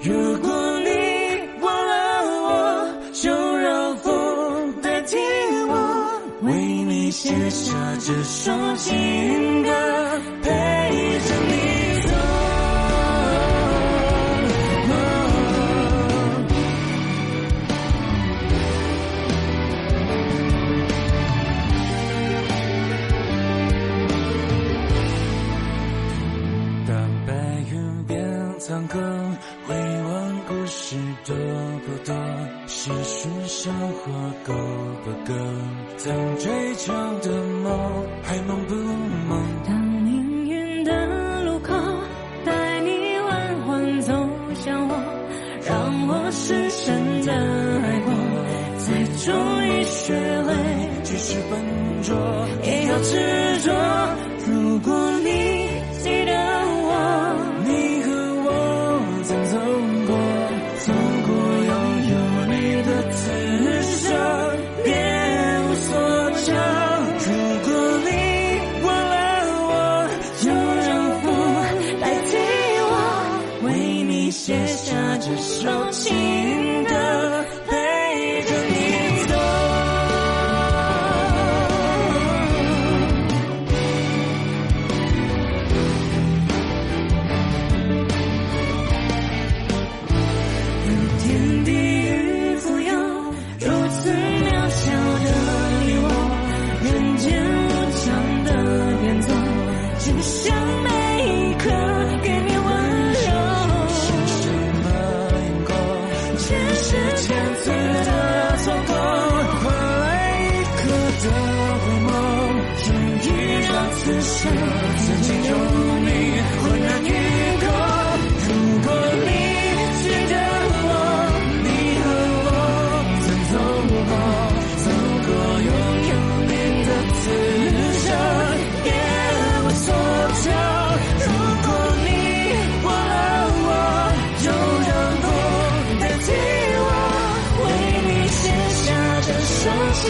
如果你忘了我，就让风代替我，为你写下这首情歌，陪着你走。当白云变苍空，回望故事多不多，世俗生活够不够，曾追求的梦还梦不梦？当命运的路口，带你缓缓走向我，让我深深的爱过，才终于学会即使笨拙也要执着。如果你记得我，你和我曾走过拥有你的刺伤，别无所求。如果你忘了我，就让风代替我，为你写下这首情歌，陪着你走。天地与富有，如此渺小的你我，人间无常的变奏，就像每一刻给你温柔。是什么因果？前世千次的错过，换来一刻的回眸，用一张此生曾经有你浑然于口。如果你记得我，你和我曾走过拥有你的刺伤，别无所求。如果你忘了我，就让风代替我，为你写下这首情